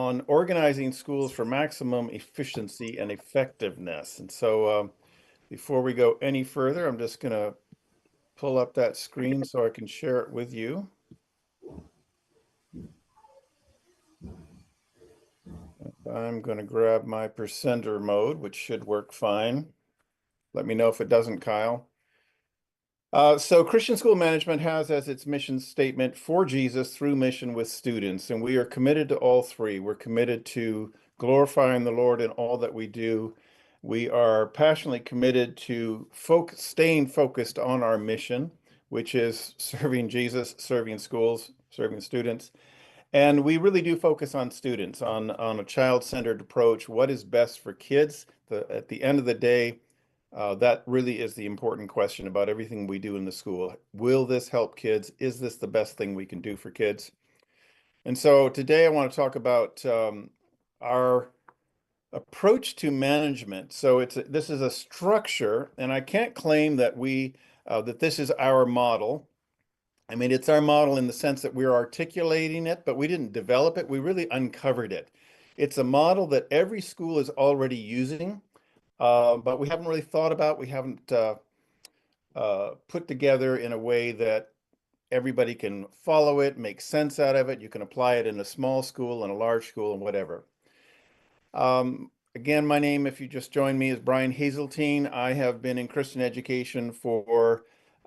on organizing schools for maximum efficiency and effectiveness. And so before we go any further, I'm just going to pull up that screen so I can share it with you. I'm going to grab my presenter mode, which should work fine. Let me know if it doesn't, Kyle. So Christian School Management has as its mission statement, for Jesus through mission with students, and we are committed to all three. We're committed to glorifying the Lord in all that we do. We are passionately committed to staying focused on our mission, which is serving Jesus, serving schools, serving students. And we really do focus on students, on a child-centered approach. What is best for kids? At the end of the day, that really is the important question about everything we do in the school. Will this help kids? Is this the best thing we can do for kids? And so today I want to talk about our approach to management. So this is a structure, and I can't claim that that this is our model. I mean, it's our model in the sense that we're articulating it, but we didn't develop it. We really uncovered it. It's a model that every school is already using. But we haven't really thought about, we haven't put together in a way that everybody can follow it, make sense out of it. You can apply it in a small school and a large school and whatever. Again, my name, if you just joined me, is Brian Hazeltine. I have been in Christian education for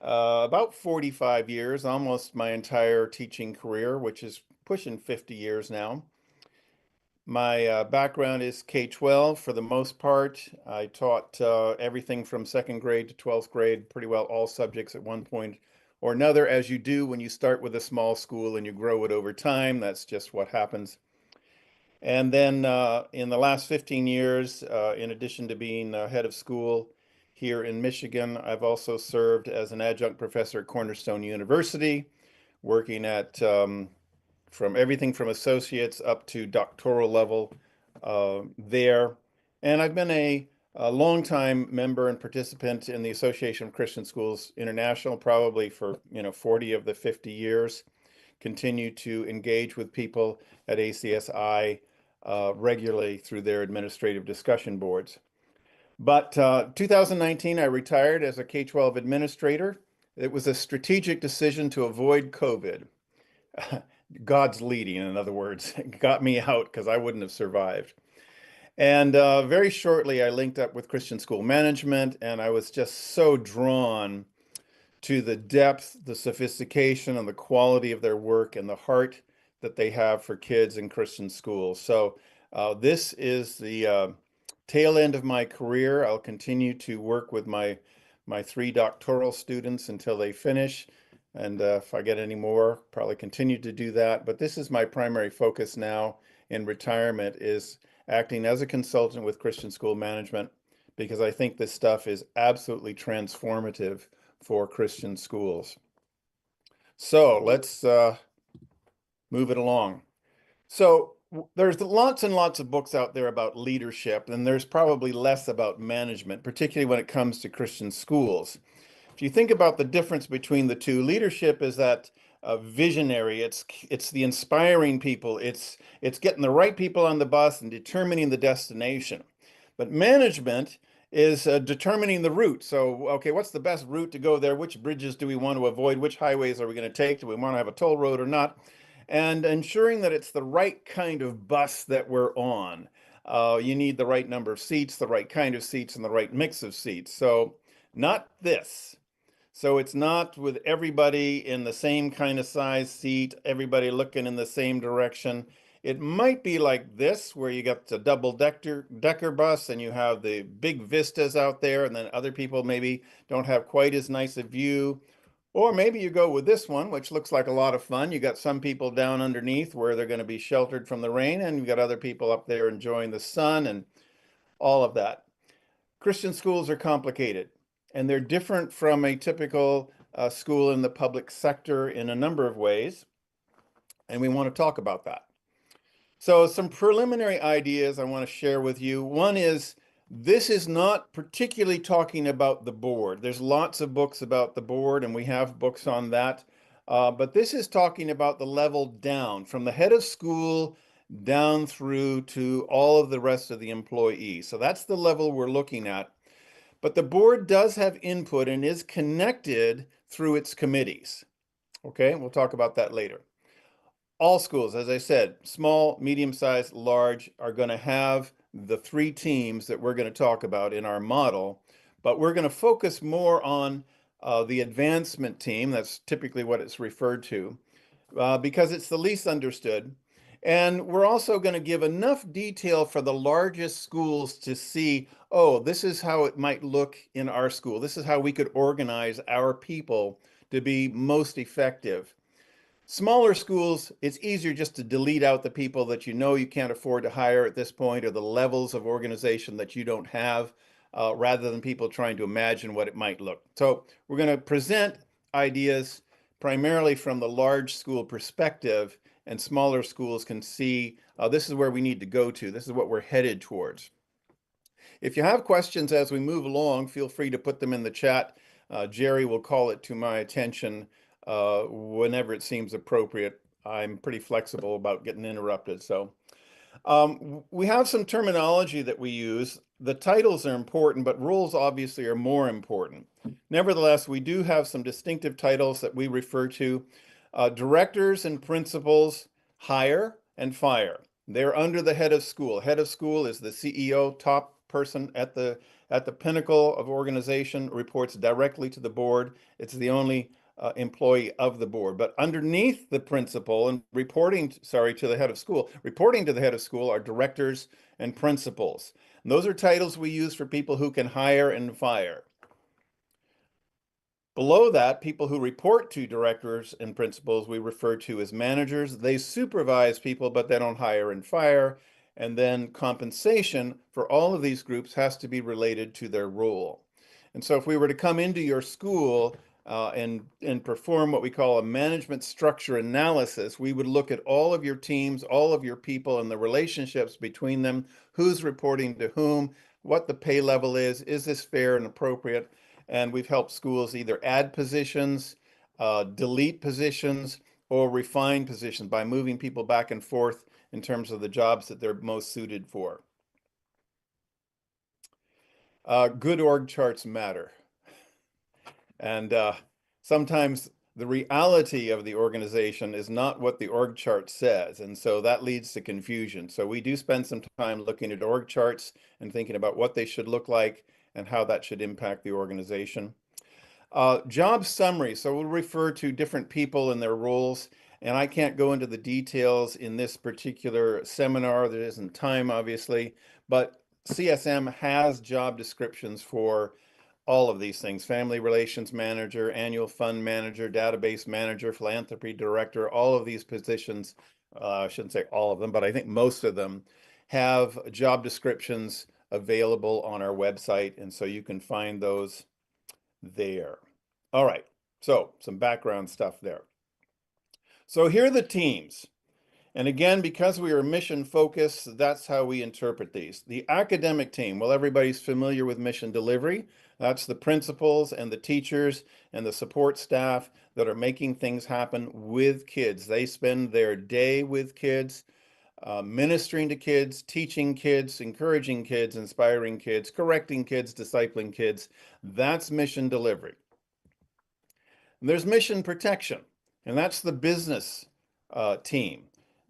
about 45 years, almost my entire teaching career, which is pushing 50 years now. My background is K-12 for the most part. I taught everything from second grade to 12th grade, pretty well all subjects at one point or another, as you do when you start with a small school and you grow it over time. That's just what happens. And then in the last 15 years, in addition to being head of school here in Michigan, I've also served as an adjunct professor at Cornerstone University, working at from everything from associates up to doctoral level there. And I've been a longtime member and participant in the Association of Christian Schools International, probably for 40 of the 50 years. Continue to engage with people at ACSI regularly through their administrative discussion boards. But 2019, I retired as a K-12 administrator. It was a strategic decision to avoid COVID. God's leading, in other words, got me out because I wouldn't have survived. And very shortly, I linked up with Christian School Management, and I was just so drawn to the depth, the sophistication, and the quality of their work and the heart that they have for kids in Christian schools. So this is the tail end of my career. I'll continue to work with my three doctoral students until they finish. And if I get any more, probably continue to do that. But this is my primary focus now in retirement, is acting as a consultant with Christian School Management, because I think this stuff is absolutely transformative for Christian schools. So let's move it along. So there's lots and lots of books out there about leadership, and there's probably less about management, particularly when it comes to Christian schools. If you think about the difference between the two, leadership is that visionary. It's the inspiring people. It's getting the right people on the bus and determining the destination. But management is determining the route. So, okay, what's the best route to go there? Which bridges do we want to avoid? Which highways are we going to take? Do we want to have a toll road or not? And ensuring that it's the right kind of bus that we're on. You need the right number of seats, the right kind of seats, and the right mix of seats. So not this. So it's not with everybody in the same kind of size seat, everybody looking in the same direction. It might be like this, where you got the double-decker bus and you have the big vistas out there, and then other people maybe don't have quite as nice a view. Or maybe you go with this one, which looks like a lot of fun. You got some people down underneath where they're going to be sheltered from the rain, and you got other people up there enjoying the sun and all of that. Christian schools are complicated, and they're different from a typical school in the public sector in a number of ways, and we want to talk about that. So some preliminary ideas I want to share with you. One is, this is not particularly talking about the board. There's lots of books about the board, and we have books on that. But this is talking about the level down, from the head of school down through to all of the rest of the employees. So that's the level we're looking at. But the board does have input and is connected through its committees. Okay, we'll talk about that later. All schools, as I said, small, medium-sized, large, are going to have the three teams that we're going to talk about in our model, but we're going to focus more on the advancement team. That's typically what it's referred to because it's the least understood. And we're also going to give enough detail for the largest schools to see, oh, this is how it might look in our school. This is how we could organize our people to be most effective. Smaller schools, it's easier just to delete out the people that you know you can't afford to hire at this point or the levels of organization that you don't have, rather than people trying to imagine what it might look. So we're going to present ideas primarily from the large school perspective, and smaller schools can see this is where we need to go to. This is what we're headed towards. If you have questions as we move along, feel free to put them in the chat. Jerry will call it to my attention whenever it seems appropriate. I'm pretty flexible about getting interrupted. So we have some terminology that we use. The titles are important, but roles obviously are more important. Nevertheless, we do have some distinctive titles that we refer to. Directors and principals hire and fire. They're under the head of school. Head of school is the CEO, top person at the pinnacle of organization, reports directly to the board. It's the only employee of the board. But underneath the principal and reporting, sorry, to the head of school, reporting to the head of school are directors and principals. And those are titles we use for people who can hire and fire. Below that, people who report to directors and principals we refer to as managers. They supervise people, but they don't hire and fire. And then compensation for all of these groups has to be related to their role. And so if we were to come into your school and perform what we call a management structure analysis, we would look at all of your teams, all of your people, and the relationships between them, who's reporting to whom, what the pay level is this fair and appropriate? And we've helped schools either add positions, delete positions, or refine positions by moving people back and forth in terms of the jobs that they're most suited for. Good org charts matter. And sometimes the reality of the organization is not what the org chart says. And so that leads to confusion. So we do spend some time looking at org charts and thinking about what they should look like and how that should impact the organization. Job summary. So we'll refer to different people and their roles. And I can't go into the details in this particular seminar. There isn't time, obviously. But CSM has job descriptions for all of these things: family relations manager, annual fund manager, database manager, philanthropy director. All of these positions, I shouldn't say all of them, but I think most of them have job descriptions available on our website. And so you can find those there. All right, so some background stuff there. So here are the teams. And again, because we are mission focused, that's how we interpret these. The academic team, well, everybody's familiar with mission delivery. That's the principals and the teachers and the support staff that are making things happen with kids. They spend their day with kids, ministering to kids, teaching kids, encouraging kids, inspiring kids, correcting kids, discipling kids. That's mission delivery. And there's mission protection, and that's the business team.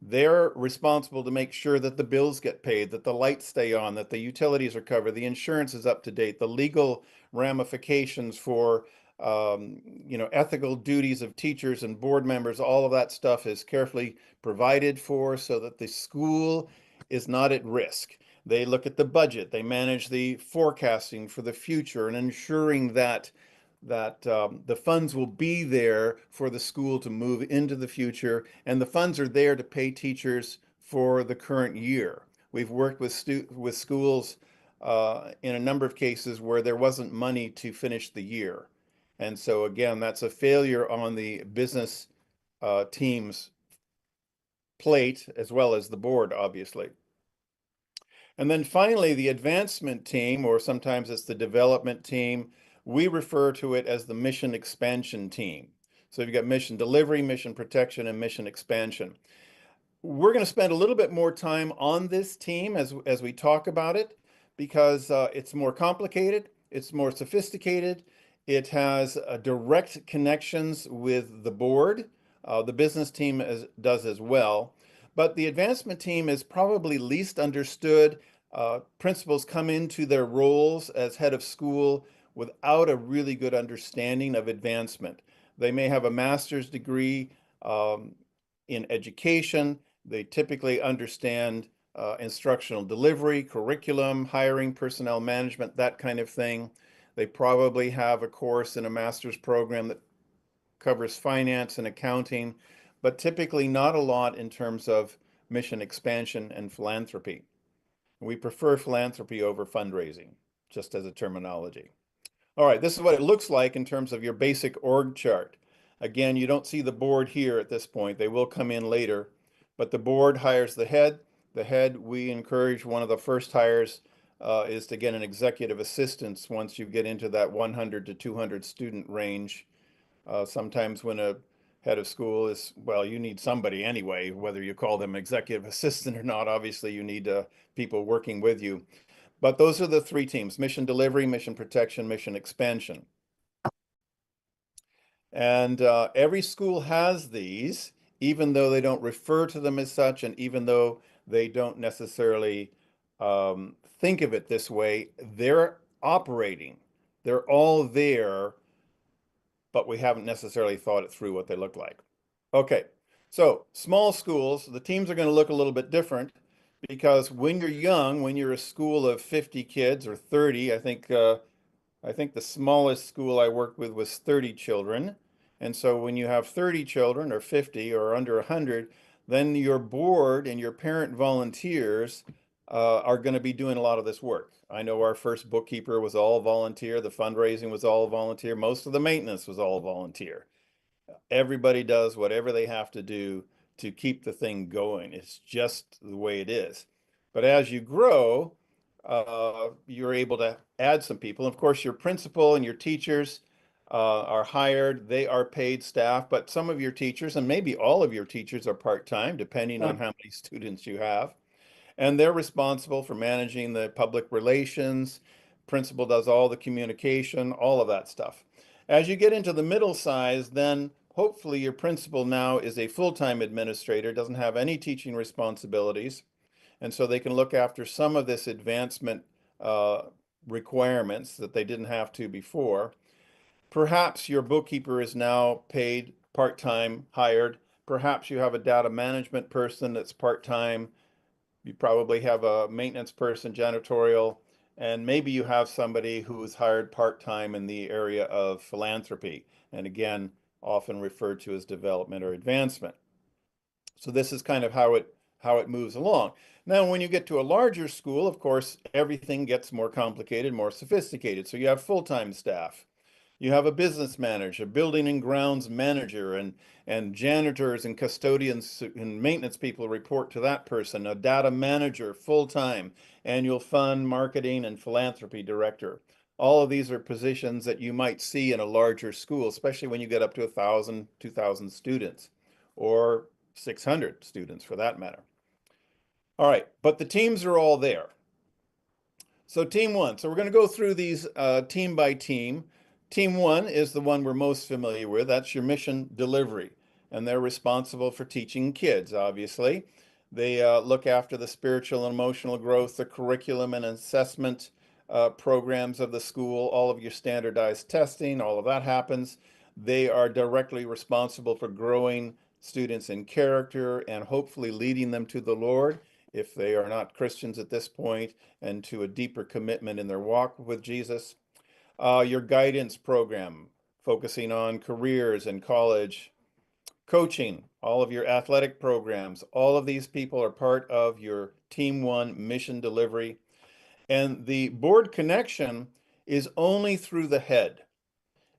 They're responsible to make sure that the bills get paid, that the lights stay on, that the utilities are covered, the insurance is up to date, the legal ramifications for ethical duties of teachers and board members. All of that stuff is carefully provided for so that the school is not at risk. They look at the budget, they manage the forecasting for the future and ensuring that the funds will be there for the school to move into the future, and the funds are there to pay teachers for the current year. We've worked with schools in a number of cases where there wasn't money to finish the year. And so again, that's a failure on the business team's plate as well as the board, obviously. And then finally, the advancement team, or sometimes it's the development team, we refer to it as the mission expansion team. So you've got mission delivery, mission protection, and mission expansion. We're going to spend a little bit more time on this team as we talk about it because it's more complicated, it's more sophisticated, it has direct connections with the board. The business team does as well, but the advancement team is probably least understood. Principals come into their roles as head of school without a really good understanding of advancement. They may have a master's degree um, in education. They typically understand instructional delivery, curriculum, hiring, personnel management, that kind of thing. They probably have a course in a master's program that covers finance and accounting, but typically not a lot in terms of mission expansion and philanthropy. We prefer philanthropy over fundraising, just as a terminology. All right, this is what it looks like in terms of your basic org chart. Again, you don't see the board here at this point. They will come in later, but the board hires the head. The head, we encourage one of the first hires is to get an executive assistant once you get into that 100 to 200 student range. Sometimes when a head of school is, well, you need somebody anyway, whether you call them executive assistant or not. Obviously, you need people working with you. But those are the three teams: mission delivery, mission protection, mission expansion. And every school has these, even though they don't refer to them as such, and even though they don't necessarily think of it this way, they're operating. They're all there, but we haven't necessarily thought it through what they look like. Okay, so small schools, the teams are going to look a little bit different because when you're young, when you're a school of 50 kids or 30, I think the smallest school I worked with was 30 children. And so when you have 30 children or 50 or under 100, then your board and your parent volunteers are going to be doing a lot of this work. I know our first bookkeeper was all volunteer, the fundraising was all volunteer, most of the maintenance was all volunteer. Everybody does whatever they have to do to keep the thing going. It's just the way it is. But as you grow, you're able to add some people. Of course, your principal and your teachers are hired. They are paid staff, but some of your teachers, and maybe all of your teachers, are part-time, depending on how many students you have. And they're responsible for managing the public relations. Principal does all the communication, all of that stuff. As you get into the middle size, then hopefully your principal now is a full-time administrator, doesn't have any teaching responsibilities, and so they can look after some of this advancement uh, requirements that they didn't have to before. Perhaps your bookkeeper is now paid part-time, hired. Perhaps you have a data management person that's part-time. You probably have a maintenance person, janitorial, and maybe you have somebody who is hired part-time in the area of philanthropy, and again, often referred to as development or advancement. So this is kind of how it moves along. Now, when you get to a larger school, of course, everything gets more complicated, more sophisticated. So you have full-time staff. You have a business manager, building and grounds manager, and janitors and custodians and maintenance people report to that person, a data manager, full-time, annual fund, marketing, and philanthropy director. All of these are positions that you might see in a larger school, especially when you get up to 1,000, 2,000 students, or 600 students for that matter. All right, but the teams are all there. So team one. So we're going to go through these team by team. Team one is the one we're most familiar with. That's your mission delivery. And they're responsible for teaching kids, obviously. They look after the spiritual and emotional growth, the curriculum and assessment programs of the school, all of your standardized testing, all of that happens. They are directly responsible for growing students in character and hopefully leading them to the Lord if they are not Christians at this point, and to a deeper commitment in their walk with Jesus. Your guidance program, focusing on careers and college, coaching, all of your athletic programs, all of these people are part of your Team One mission delivery. And the board connection is only through the head.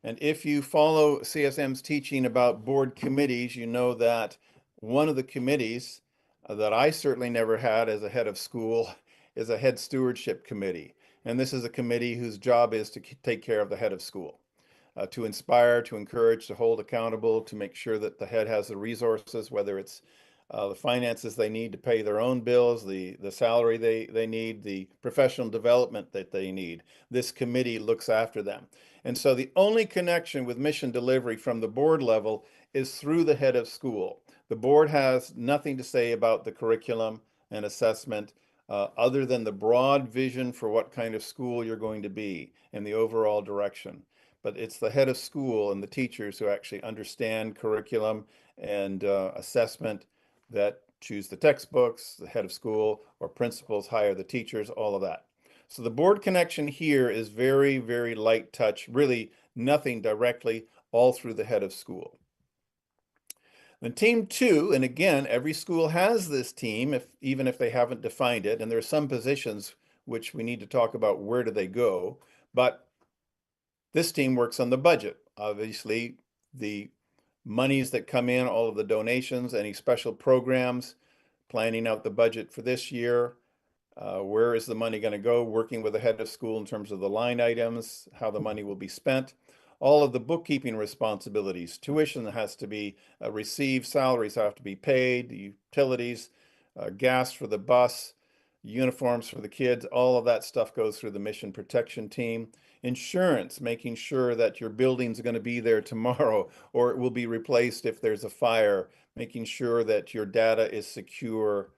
And if you follow CSM's teaching about board committees, you know that one of the committees that I certainly never had as a head of school is a head stewardship committee. And this is a committee whose job is to take care of the head of school, to inspire, to encourage, to hold accountable, to make sure that the head has the resources, whether it's the finances they need to pay their own bills, the salary they need, the professional development that they need. This committee looks after them. And so the only connection with mission delivery from the board level is through the head of school. The board has nothing to say about the curriculum and assessment other than the broad vision for what kind of school you're going to be and the overall direction. But it's the head of school and the teachers who actually understand curriculum and assessment that choose the textbooks, the head of school or principals hire the teachers, all of that. So the board connection here is very, very light touch, really nothing directly, all through the head of school. Then team two, and again, every school has this team, even if they haven't defined it, and there are some positions which we need to talk about where do they go, but this team works on the budget. Obviously, the monies that come in, all of the donations, any special programs, planning out the budget for this year, where is the money going to go, working with the head of school in terms of the line items, how the money will be spent, all of the bookkeeping responsibilities, tuition has to be received, salaries have to be paid, utilities, gas for the bus, uniforms for the kids, all of that stuff goes through the mission protection team. Insurance, making sure that your building's going to be there tomorrow or it will be replaced if there's a fire, making sure that your data is secure.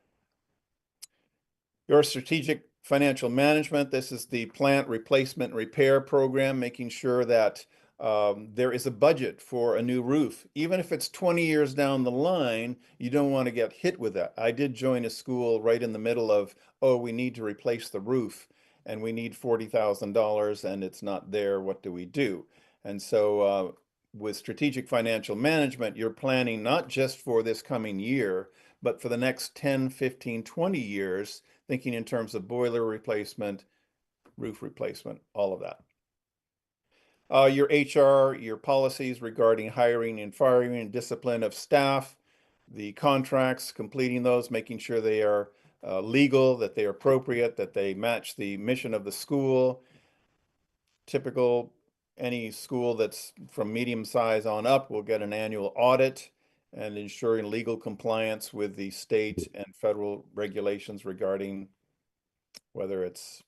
Your strategic financial management, this is the plant replacement and repair program, making sure that there is a budget for a new roof. Even if it's 20 years down the line, you don't want to get hit with that. I did join a school right in the middle of, oh, we need to replace the roof and we need $40,000 and it's not there. What do we do? And so with strategic financial management, you're planning not just for this coming year, but for the next 10, 15, 20 years, thinking in terms of boiler replacement, roof replacement, all of that. Your HR, your policies regarding hiring and firing and discipline of staff, the contracts, completing those, making sure they are legal, that they are appropriate, that they match the mission of the school. Typical, any school that's from medium size on up will get an annual audit and ensuring legal compliance with the state and federal regulations regarding whether it's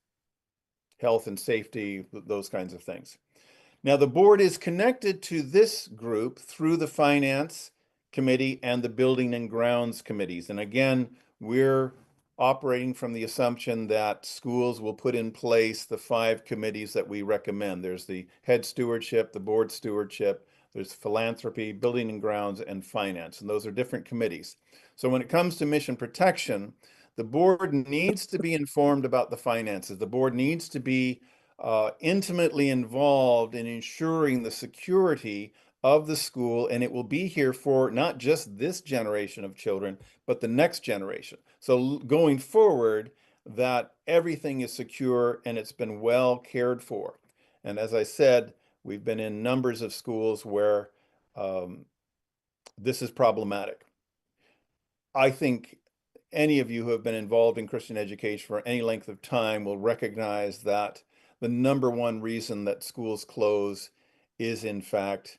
health and safety, those kinds of things. Now, the board is connected to this group through the finance committee and the building and grounds committees. And again, we're operating from the assumption that schools will put in place the 5 committees that we recommend. There's the head stewardship, the board stewardship, there's philanthropy, building and grounds, and finance. And those are different committees. So when it comes to mission protection, the board needs to be informed about the finances. The board needs to be intimately involved in ensuring the security of the school, and it will be here for not just this generation of children, but the next generation. So going forward, that everything is secure and it's been well cared for. And as I said, we've been in numbers of schools where this is problematic. I think any of you who have been involved in Christian education for any length of time will recognize that the number one reason that schools close is, in fact,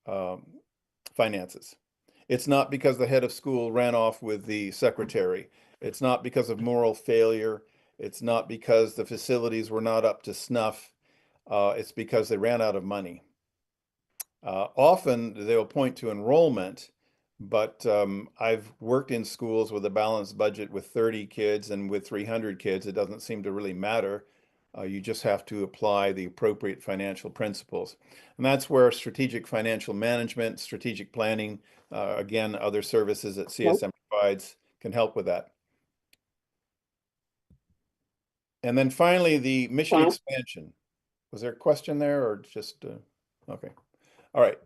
um, finances. It's not because the head of school ran off with the secretary. It's not because of moral failure. It's not because the facilities were not up to snuff. It's because they ran out of money. Often they'll point to enrollment, but I've worked in schools with a balanced budget with 30 kids and with 300 kids. It doesn't seem to really matter. You just have to apply the appropriate financial principles. And that's where strategic financial management, strategic planning, again, other services that CSM provides can help with that. And then finally, the mission expansion. Was there a question there or just, okay. All right.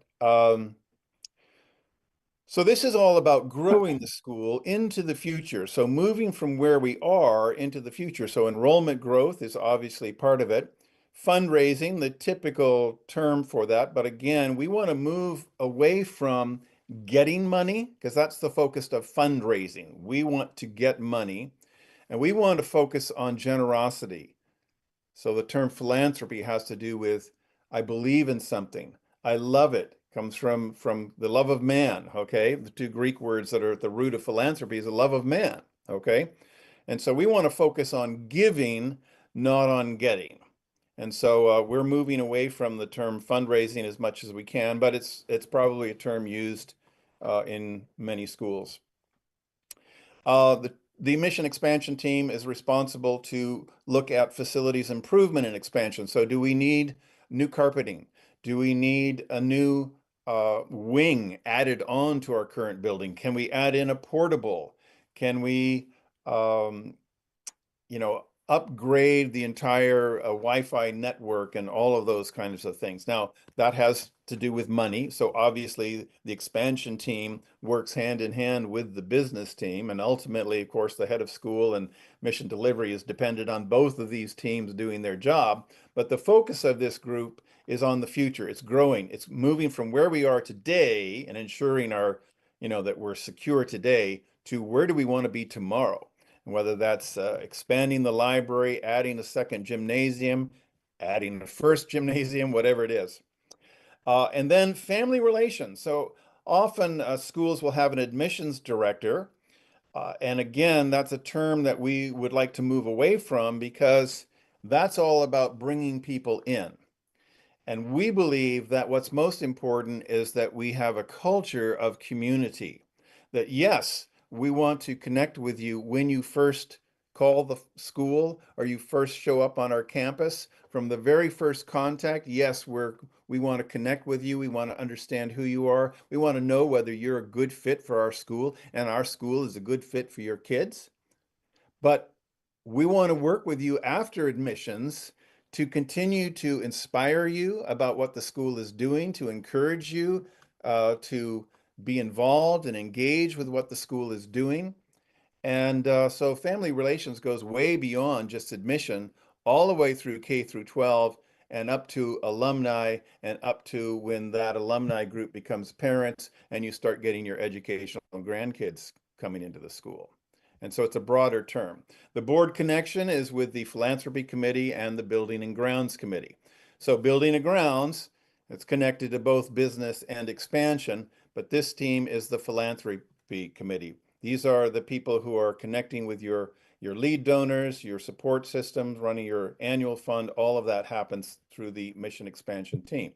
So this is all about growing the school into the future. So moving from where we are into the future. So enrollment growth is obviously part of it. Fundraising, the typical term for that. But again, we want to move away from getting money because that's the focus of fundraising. We want to get money and we want to focus on generosity. So the term philanthropy has to do with, I believe in something. I love it comes from the love of man, okay? The two Greek words that are at the root of philanthropy is the love of man, okay? And so we want to focus on giving, not on getting. And so we're moving away from the term fundraising as much as we can, but it's probably a term used in many schools. The mission expansion team is responsible to look at facilities improvement and expansion. So do we need new carpeting? Do we need a new wing added on to our current building? Can we add in a portable? Can we um, upgrade the entire Wi-Fi network and all of those kinds of things. Now, that has to do with money. So obviously, the expansion team works hand in hand with the business team. And ultimately, of course, the head of school and mission delivery is dependent on both of these teams doing their job. But the focus of this group is on the future. It's growing. It's moving from where we are today and ensuring that we're secure today to where do we want to be tomorrow. Whether that's expanding the library, adding a second gymnasium, adding a first gymnasium, whatever it is. And then family relations. So often schools will have an admissions director. And again, that's a term that we would like to move away from because that's all about bringing people in. And we believe that what's most important is that we have a culture of community. That yes, we want to connect with you when you first call the school or you first show up on our campus. From the very first contact, yes, we want to connect with you. We want to understand who you are. We want to know whether you're a good fit for our school and our school is a good fit for your kids. But we want to work with you after admissions to continue to inspire you about what the school is doing, to encourage you to be involved and engage with what the school is doing. And so family relations goes way beyond just admission, all the way through K through 12 and up to alumni and up to when that alumni group becomes parents and you start getting your educational grandkids coming into the school. And so it's a broader term. The board connection is with the philanthropy committee and the building and grounds committee. So building and grounds, it's connected to both business and expansion, but this team is the philanthropy committee. These are the people who are connecting with your lead donors, your support systems, running your annual fund. All of that happens through the mission expansion team.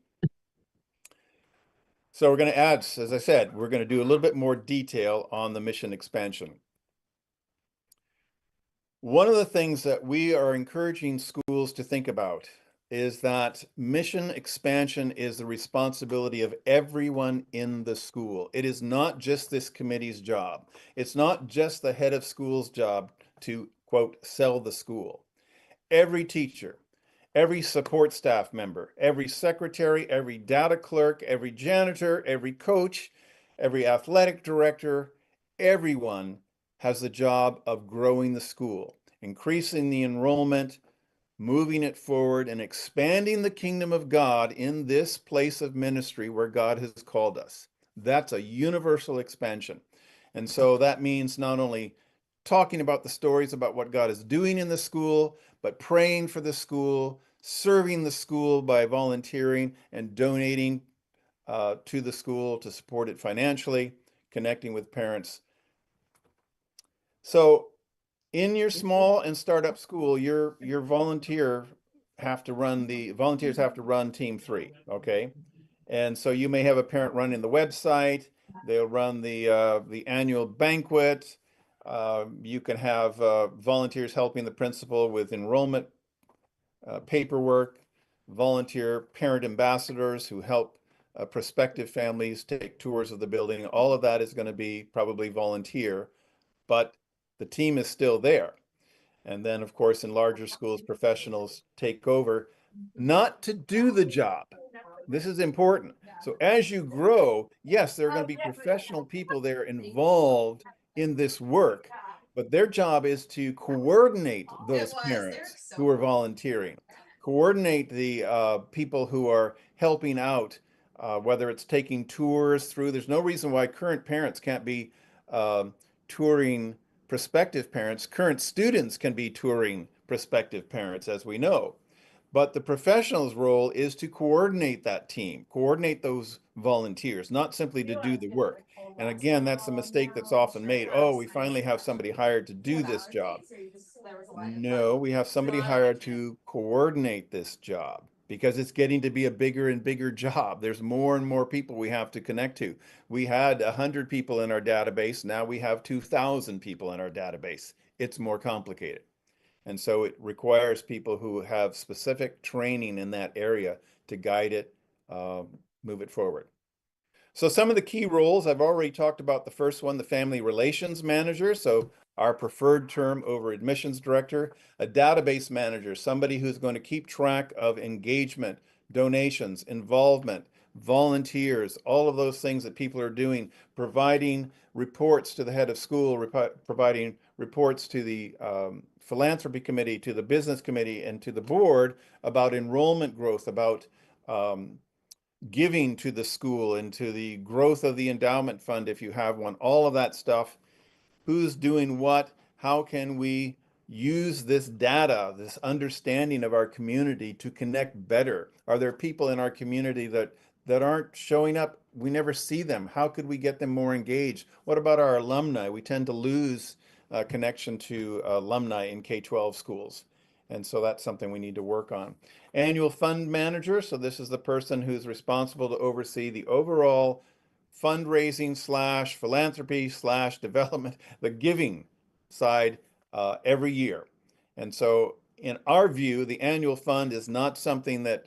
So we're going to add, as I said, we're going to do a little bit more detail on the mission expansion. One of the things that we are encouraging schools to think about is that mission expansion is the responsibility of everyone in the school. It is not just this committee's job. It's not just the head of school's job to, quote, sell the school. Every teacher, every support staff member, every secretary, every data clerk, every janitor, every coach, every athletic director, everyone has the job of growing the school, increasing the enrollment, moving it forward, and expanding the kingdom of God in this place of ministry where God has called us. That's a universal expansion. And so that means not only talking about the stories about what God is doing in the school, but praying for the school, serving the school by volunteering and donating to the school to support it financially, connecting with parents. So in your small and startup school, your volunteers have to run team 3, okay? And so you may have a parent running the website, they'll run the annual banquet. You can have volunteers helping the principal with enrollment paperwork, volunteer parent ambassadors who help prospective families take tours of the building. All of that is going to be probably volunteer, but the team is still there. And then, of course, in larger schools, professionals take over, not to do the job. This is important. So as you grow, yes, there are going to be professional people there involved in this work, but their job is to coordinate those parents who are volunteering, coordinate the people who are helping out, whether it's taking tours through. There's no reason why current parents can't be touring prospective parents. Current students can be touring prospective parents, as we know. But the professional's role is to coordinate that team, coordinate those volunteers, not simply to do the work. And again, that's a mistake that's often made. Oh, we finally have somebody hired to do this job. No, we have somebody hired to coordinate this job because it's getting to be a bigger and bigger job. There's more and more people we have to connect to. We had 100 people in our database. Now we have 2,000 people in our database. It's more complicated. And so it requires people who have specific training in that area to guide it, uh, move it forward. So some of the key roles, I've already talked about the first one, the family relations manager. So our preferred term over admissions director, a database manager, somebody who's going to keep track of engagement, donations, involvement, volunteers, all of those things that people are doing, providing reports to the head of school, providing reports to the philanthropy committee, to the business committee, and to the board about enrollment growth, about um, giving to the school and to the growth of the endowment fund if you have one, all of that stuff. Who's doing what? How can we use this data, this understanding of our community to connect better? Are there people in our community that aren't showing up? We never see them. How could we get them more engaged? What about our alumni? We tend to lose connection to alumni in K-12 schools. And so that's something we need to work on. Annual fund manager. So this is the person who's responsible to oversee the overall fundraising slash philanthropy slash development, the giving side every year. And so in our view, the annual fund is not something that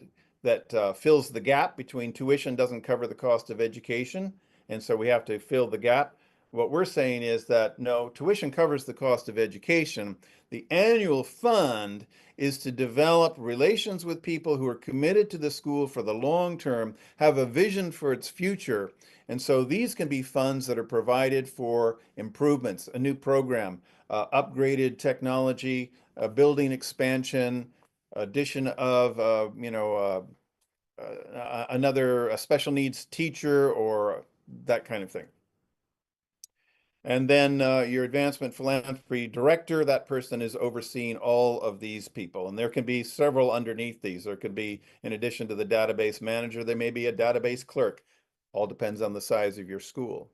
fills the gap between tuition doesn't cover the cost of education. And so we have to fill the gap. What we're saying is that no, tuition covers the cost of education. The annual fund is to develop relations with people who are committed to the school for the long term, have a vision for its future. And so these can be funds that are provided for improvements, a new program, upgraded technology, building expansion, addition of, another a special needs teacher or that kind of thing. And then your advancement philanthropy director, that person is overseeing all of these people. And there can be several underneath these. There could be, in addition to the database manager, there may be a database clerk. All depends on the size of your school.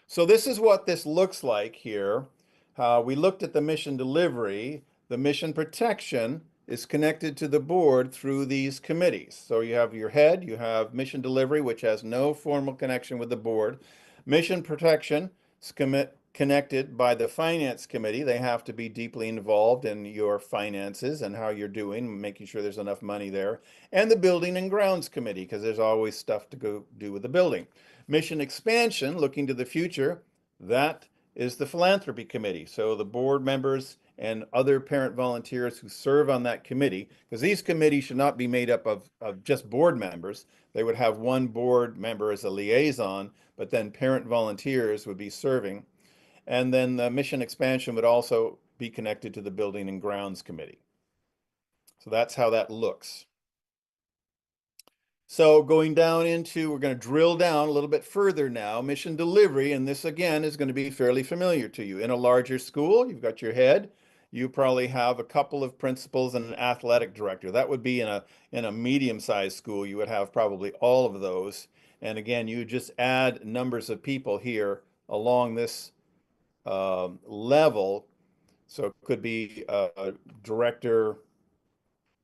So this is what this looks like here. We looked at the mission delivery. The mission protection is connected to the board through these committees. So you have your head, you have mission delivery, which has no formal connection with the board. Mission protection is connected by the finance committee. They have to be deeply involved in your finances and how you're doing, making sure there's enough money there. And the building and grounds committee, because there's always stuff to go do with the building. Mission expansion, looking to the future, that is the philanthropy committee. So the board members and other parent volunteers who serve on that committee, because these committees should not be made up of just board members. They would have one board member as a liaison, but then parent volunteers would be serving. And then the mission expansion would also be connected to the building and grounds committee. So that's how that looks. So going down into, we're going to drill down a little bit further now, mission delivery, and this again is going to be fairly familiar to you. In a larger school, you've got your head, you probably have a couple of principals and an athletic director. That would be in a medium-sized school, you would have probably all of those. And again, you just add numbers of people here along this level. So it could be a director,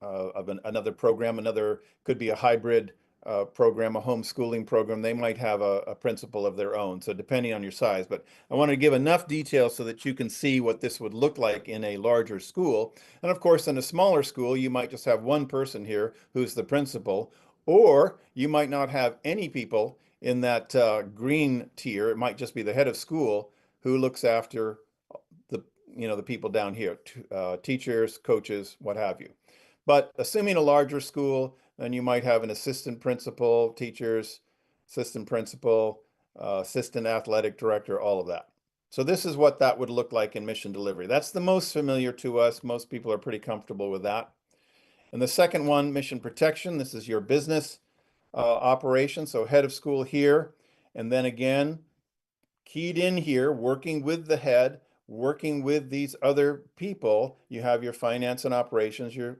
of another program, another could be a hybrid program, a homeschooling program. They might have a principal of their own. So depending on your size, but I want to give enough detail so that you can see what this would look like in a larger school. And of course, in a smaller school, you might just have one person here who's the principal, or you might not have any people in that green tier. It might just be the head of school who looks after the the people down here, teachers, coaches, what have you. But assuming a larger school, then you might have an assistant principal, teachers, assistant principal, assistant athletic director, all of that. So this is what that would look like in mission delivery. That's the most familiar to us. Most people are pretty comfortable with that. And the second one, mission protection, this is your business operation. So head of school here. And then again, keyed in here, working with the head, working with these other people, you have your finance and operations, your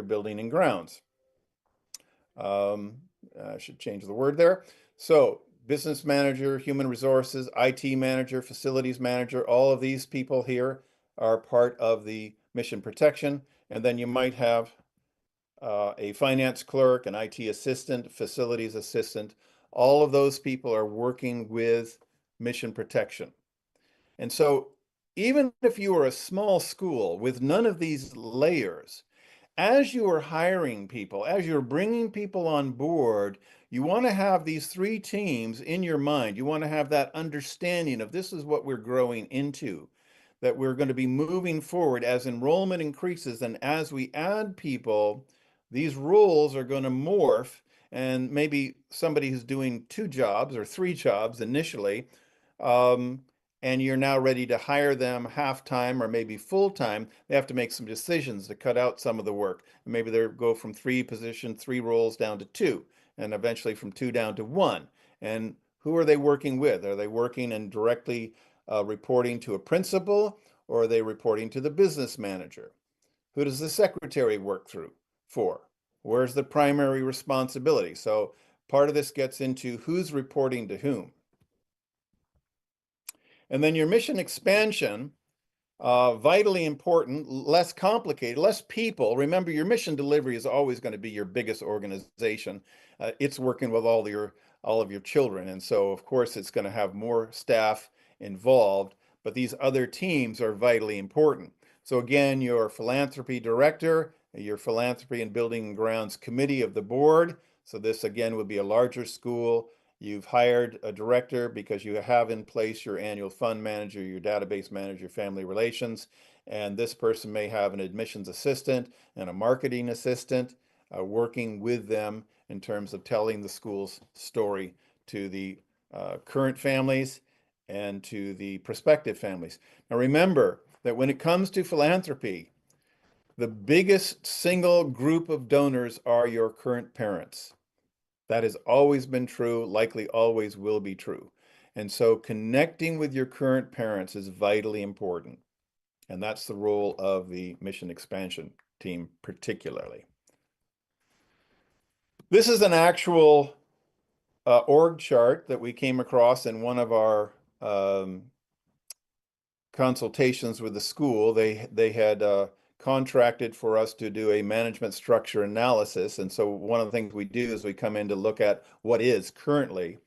building and grounds. I should change the word there. So business manager, human resources, IT manager, facilities manager, all of these people here are part of the mission protection. And then you might have a finance clerk, an IT assistant, facilities assistant. All of those people are working with mission protection. And so even if you are a small school with none of these layers, as you are hiring people, as you're bringing people on board, you want to have these three teams in your mind. You want to have that understanding of this is what we're growing into, that we're going to be moving forward as enrollment increases. And as we add people, these roles are going to morph. And maybe somebody who's doing two jobs or three jobs initially, um, and you're now ready to hire them half-time or maybe full-time, they have to make some decisions to cut out some of the work. Maybe they go from three positions, three roles down to two, and eventually from two down to one. And who are they working with? Are they working and directly reporting to a principal, or are they reporting to the business manager? Who does the secretary work through for? Where's the primary responsibility? So part of this gets into who's reporting to whom. And then your mission expansion, vitally important, less complicated, less people. Remember, your mission delivery is always going to be your biggest organization. It's working with all of your children, and so of course it's going to have more staff involved. But these other teams are vitally important. So again, your philanthropy director, your philanthropy and building and grounds committee of the board. So this again would be a larger school. You've hired a director because you have in place your annual fund manager, your database manager, family relations, and this person may have an admissions assistant and a marketing assistant working with them in terms of telling the school's story to the current families and to the prospective families. Now remember that when it comes to philanthropy, the biggest single group of donors are your current parents. That has always been true, likely always will be true. And so connecting with your current parents is vitally important. And that's the role of the mission expansion team, particularly. This is an actual org chart that we came across in one of our consultations with the school. They had contracted for us to do a management structure analysis. And so one of the things we do is we come in to look at what is currently.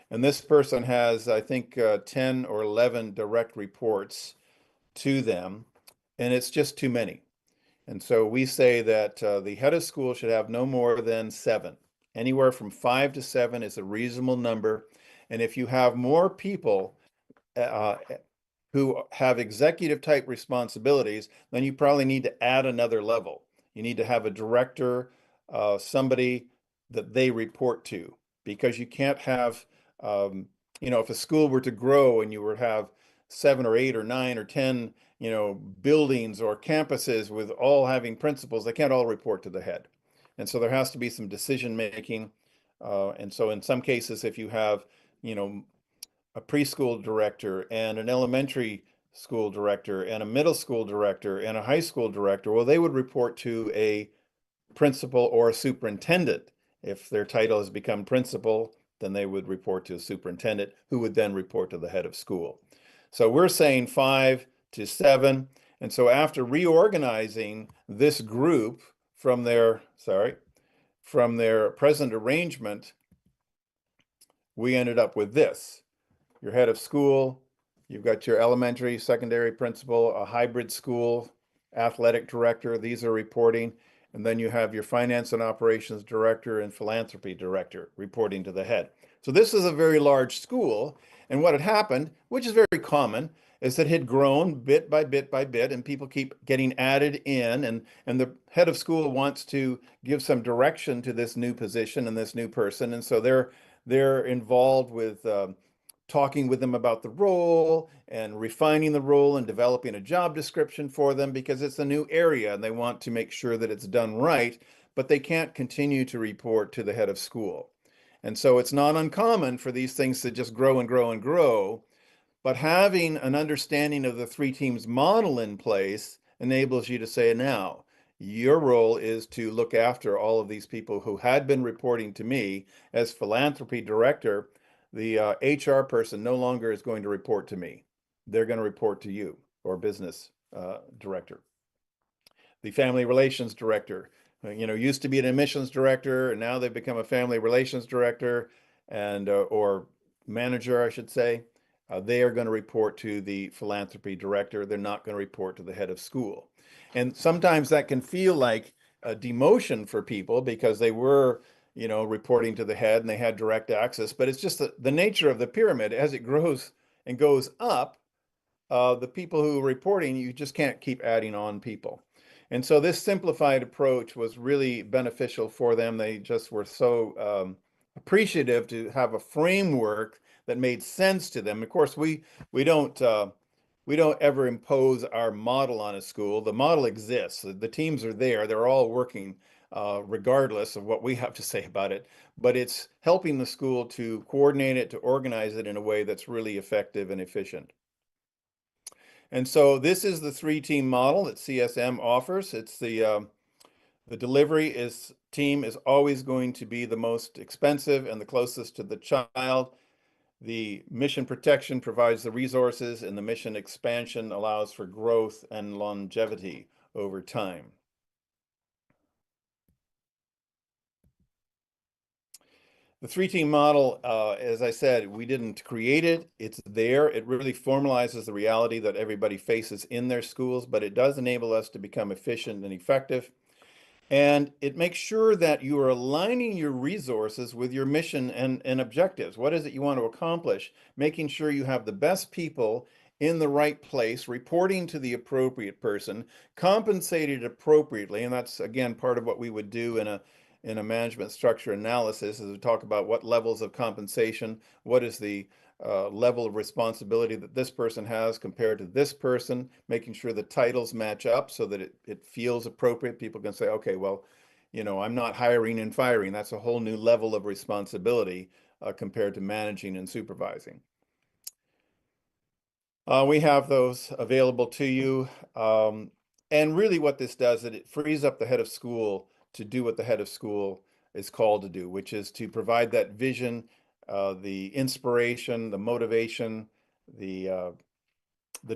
And this person has, I think, 10 or 11 direct reports to them, and it's just too many. And so we say that the head of school should have no more than 7. Anywhere from 5 to 7 is a reasonable number. And if you have more people uh, who have executive type responsibilities, then you probably need to add another level. You need to have a director, somebody that they report to, because you can't have, if a school were to grow and you were to have 7 or 8 or 9 or 10, buildings or campuses with all having principals, they can't all report to the head. And so there has to be some decision making. And so in some cases, if you have, a preschool director and an elementary school director and a middle school director and a high school director, well, they would report to a principal or a superintendent. If their title has become principal, then they would report to a superintendent who would then report to the head of school. So we're saying 5 to 7. And so after reorganizing this group from their present arrangement, we ended up with this. Your head of school, you've got your elementary, secondary principal, a hybrid school, athletic director, these are reporting. And then you have your finance and operations director and philanthropy director reporting to the head. So this is a very large school. And what had happened, which is very common, is that it had grown bit by bit by bit, and people keep getting added in. And the head of school wants to give some direction to this new position and this new person. And so they're involved with talking with them about the role and refining the role and developing a job description for them because it's a new area and they want to make sure that it's done right, but they can't continue to report to the head of school. And so it's not uncommon for these things to just grow and grow and grow, but having an understanding of the three teams model in place enables you to say, now, Your role is to look after all of these people who had been reporting to me as philanthropy director. The HR person no longer is going to report to me. They're going to report to you or business director. The family relations director, used to be an admissions director, and now they've become a family relations director and or manager, I should say. They are going to report to the philanthropy director. They're not going to report to the head of school. And sometimes that can feel like a demotion for people because they were, reporting to the head and they had direct access. But it's just the nature of the pyramid as it grows and goes up. The people who are reporting, you just can't keep adding on people. And so this simplified approach was really beneficial for them. They just were so appreciative to have a framework that made sense to them. Of course, we don't we don't ever impose our model on a school. The model exists. The teams are there. They're all working regardless of what we have to say about it. But it's helping the school to coordinate it, to organize it in a way that's really effective and efficient. And so this is the three-team model that CSM offers. It's the delivery is team is always going to be the most expensive and the closest to the child. The mission protection provides the resources, and the mission expansion allows for growth and longevity over time. The three-team model, as I said, we didn't create it. It's there. It really formalizes the reality that everybody faces in their schools, but it does enable us to become efficient and effective. And it makes sure that you are aligning your resources with your mission and objectives. What is it you want to accomplish? Making sure you have the best people in the right place, reporting to the appropriate person, compensated appropriately. And that's, again, part of what we would do in a management structure analysis is to talk about what levels of compensation, what is the level of responsibility that this person has compared to this person, making sure the titles match up so that it feels appropriate. People can say, okay, well, I'm not hiring and firing. That's a whole new level of responsibility compared to managing and supervising. We have those available to you. And really what this does is it frees up the head of school to do what the head of school is called to do, which is to provide that vision, the inspiration, the motivation, the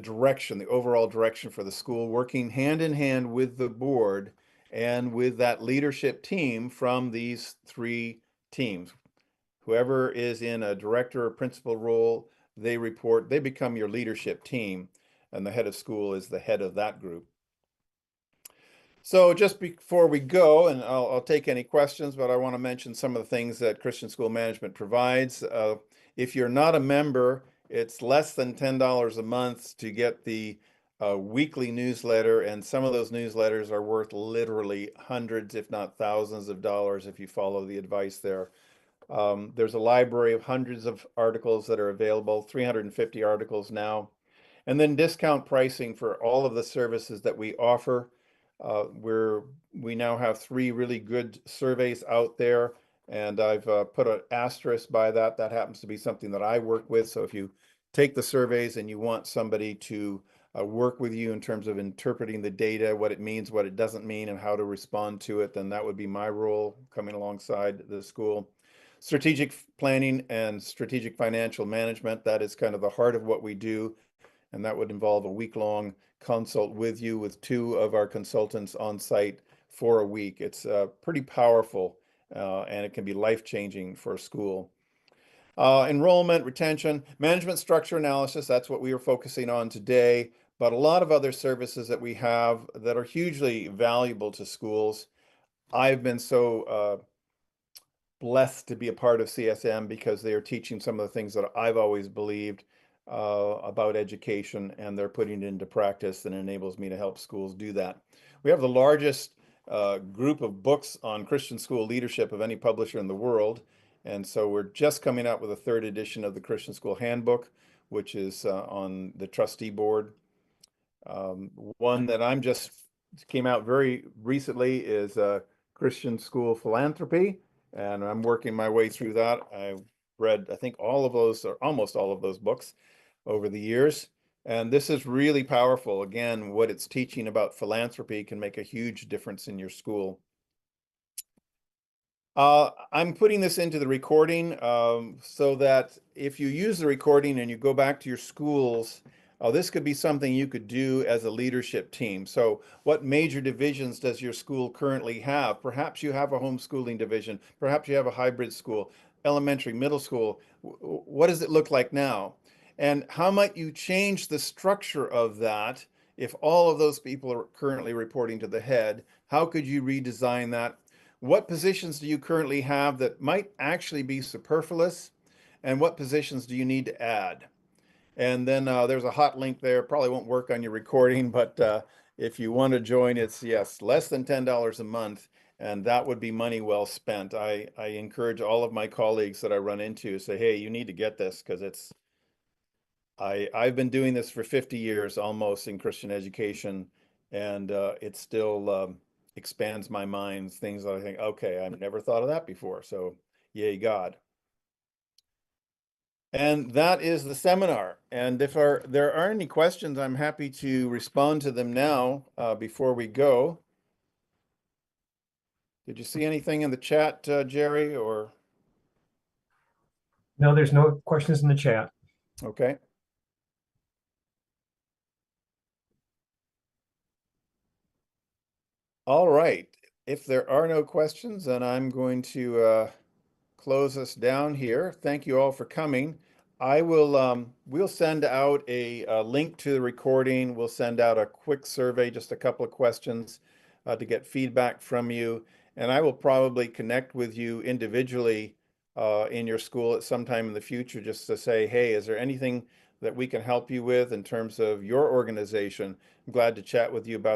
direction, the overall direction for the school, working hand in hand with the board and with that leadership team from these three teams. Whoever is in a director or principal role, they become your leadership team, and the head of school is the head of that group. So just before we go, and I'll take any questions, but I want to mention some of the things that Christian School Management provides. If you're not a member, it's less than $10 a month to get the weekly newsletter, and some of those newsletters are worth literally hundreds, if not thousands of dollars if you follow the advice there. There's a library of hundreds of articles that are available, 350 articles now. And then discount pricing for all of the services that we offer. We now have 3 really good surveys out there, and I've put an asterisk by that. That happens to be something that I work with. So if you take the surveys and you want somebody to work with you in terms of interpreting the data, what it means, what it doesn't mean, and how to respond to it, then that would be my role coming alongside the school. Strategic planning and strategic financial management, that is kind of the heart of what we do. And that would involve a week-long consult with you with 2 of our consultants on site for a week. It's pretty powerful and it can be life-changing for a school. Enrollment, retention, management structure analysis, that's what we are focusing on today, but a lot of other services that we have that are hugely valuable to schools. I've been so blessed to be a part of CSM because they are teaching some of the things that I've always believed about education, and they're putting it into practice, and enables me to help schools do that. We have the largest group of books on Christian school leadership of any publisher in the world, and so we're just coming out with a 3rd edition of the Christian School Handbook, which is on the trustee board. One that I'm just came out very recently is Christian School Philanthropy, and I'm working my way through that. I've read, I think, all of those, or almost all of those books over the years. And this is really powerful. Again, what it's teaching about philanthropy can make a huge difference in your school. I'm putting this into the recording so that if you use the recording and you go back to your schools, this could be something you could do as a leadership team. So, what major divisions does your school currently have? Perhaps you have a homeschooling division, perhaps you have a hybrid school, elementary, middle school. What does it look like now? And how might you change the structure of that if all of those people are currently reporting to the head? How could you redesign that? What positions do you currently have that might actually be superfluous? And what positions do you need to add? And then there's a hot link there. Probably won't work on your recording, but if you want to join, it's yes, less than $10 a month. And that would be money well spent. I encourage all of my colleagues that I run into say, hey, you need to get this because I've been doing this for 50 years almost in Christian education, and it still expands my mind. Things that I think, okay, I've never thought of that before. So, yay, God. And that is the seminar. And if there are any questions, I'm happy to respond to them now before we go. Did you see anything in the chat, Jerry? Or No, there's no questions in the chat. okay. All right. If there are no questions, then I'm going to close us down here. Thank you all for coming. We'll send out a link to the recording. We'll send out a quick survey, just a couple of questions to get feedback from you. And I will probably connect with you individually in your school at some time in the future just to say, hey, is there anything that we can help you with in terms of your organization? I'm glad to chat with you about